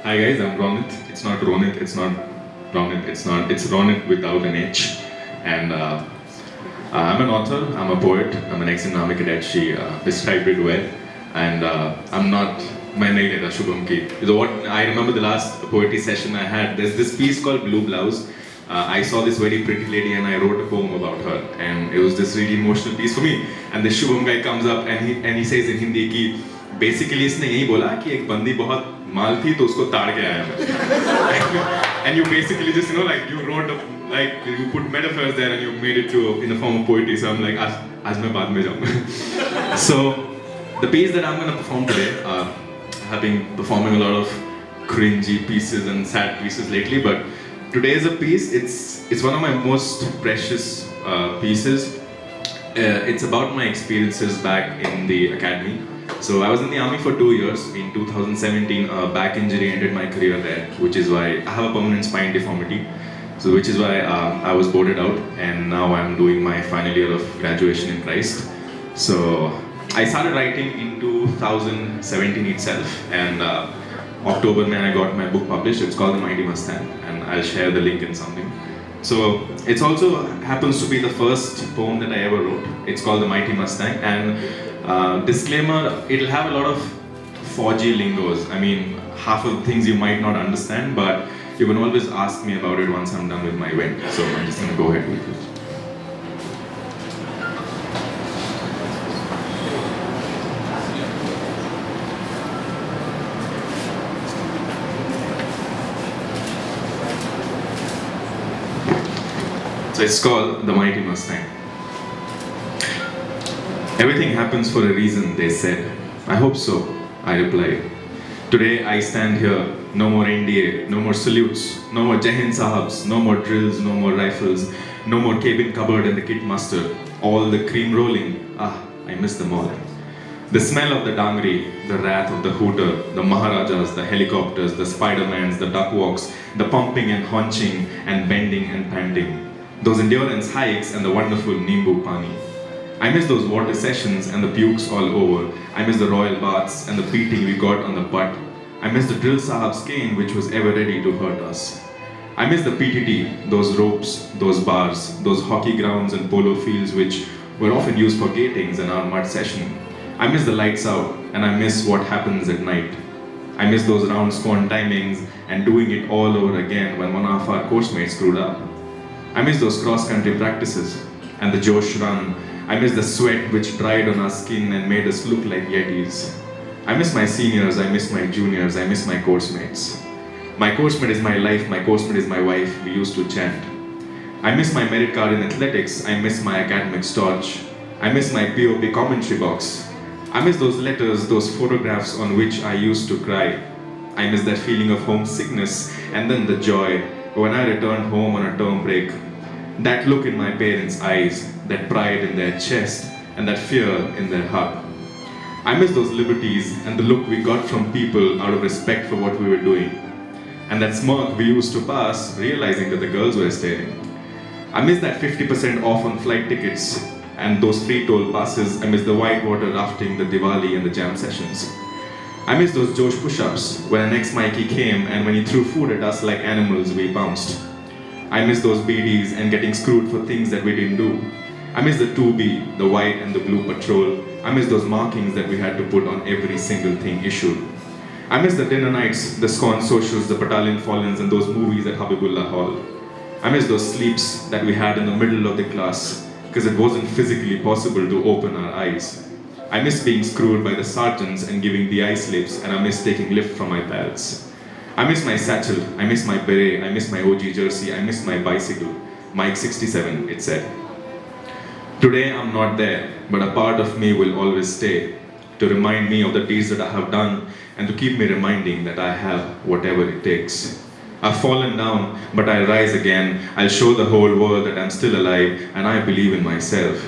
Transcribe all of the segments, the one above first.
Hi guys, I'm Ronit. It's not Ronit, it's not Ronit, it's Ronit without an H. And I'm an author, I'm a poet, I'm an ex-in Army cadet. She described it well. And I'm not, my name is Shubham Ki. What I remember the last poetry session I had, there's this piece called Blue Blouse. I saw this very pretty lady and I wrote a poem about her. And it was this really emotional piece for me. And the Shubham guy comes up and he says in Hindi ki, basically इसने यही बोला कि एक बंदी बहुत माल थी तो उसको ताड़ के आया मैं. And you basically just like you wrote you put metaphors there and you made it to in the form of poetry. So I'm like आज मैं बाद में जाऊँगा. So the piece that I'm going to perform today, I have been performing a lot of cringy pieces and sad pieces lately, but today is a piece. It's one of my most precious pieces. It's about my experiences back in the academy. So I was in the army for 2 years. In 2017, a back injury ended my career there, which is why I have a permanent spine deformity. So which is why I was boarded out, and now I'm doing my final year of graduation in Christ. So I started writing in 2017 itself, and October when I got my book published. It's called The Mighty Mustang, and I'll share the link in something. So it's also happens to be the first poem that I ever wrote. It's called The Mighty Mustang, and disclaimer, it'll have a lot of 4G lingos. I mean, half of the things you might not understand, but you can always ask me about it once I'm done with my event. So I'm just gonna go ahead with it. So it's called The Mighty Mustang. Everything happens for a reason, they said. I hope so, I replied. Today I stand here, no more NDA, no more salutes, no more Jai Hind Sahabs, no more drills, no more rifles, no more cabin cupboard and the kit mustard, all the cream rolling, I miss them all. The smell of the dangri, the wrath of the hooter, the maharajas, the helicopters, the Spider-Mans, the duck walks, the pumping and haunching and bending and panting. Those endurance hikes and the wonderful Nimbu Pani. I miss those water sessions and the pukes all over. I miss the royal baths and the beating we got on the butt. I miss the drill sahab's cane which was ever ready to hurt us. I miss the PTT, those ropes, those bars, those hockey grounds and polo fields which were often used for gatings and our mud session. I miss the lights out and I miss what happens at night. I miss those round scorn timings and doing it all over again when one of our course mates screwed up. I miss those cross-country practices and the Josh run. I miss the sweat which dried on our skin and made us look like yetis. I miss my seniors, I miss my juniors, I miss my course mates. My course mate is my life, my course mate is my wife, we used to chant. I miss my merit card in athletics, I miss my academic torch. I miss my POP commentary box. I miss those letters, those photographs on which I used to cry. I miss that feeling of homesickness and then the joy when I returned home on a term break. That look in my parents' eyes, that pride in their chest, and that fear in their heart. I miss those liberties and the look we got from people out of respect for what we were doing. And that smirk we used to pass, realizing that the girls were staring. I miss that 50% off on flight tickets and those free toll passes. I miss the whitewater rafting, the Diwali and the jam sessions. I miss those Josh push-ups when an ex-Mikey came and when he threw food at us like animals, we bounced. I miss those BDs and getting screwed for things that we didn't do. I miss the 2B, the white and the blue patrol. I miss those markings that we had to put on every single thing issued. I miss the dinner nights, the scorn socials, the battalion fallens and those movies at Habibullah Hall. I miss those sleeps that we had in the middle of the class because it wasn't physically possible to open our eyes. I miss being screwed by the sergeants and giving the eye slips, and I miss taking lift from my pals. I miss my satchel, I miss my beret, I miss my OG jersey, I miss my bicycle. Mike 67, it said. Today I'm not there, but a part of me will always stay to remind me of the deeds that I have done and to keep me reminding that I have whatever it takes. I've fallen down, but I'll rise again. I'll show the whole world that I'm still alive and I believe in myself.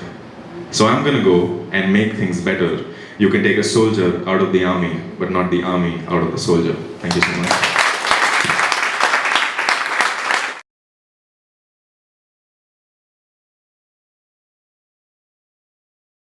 So I'm gonna go and make things better. You can take a soldier out of the army, but not the army out of the soldier. Thank you so much.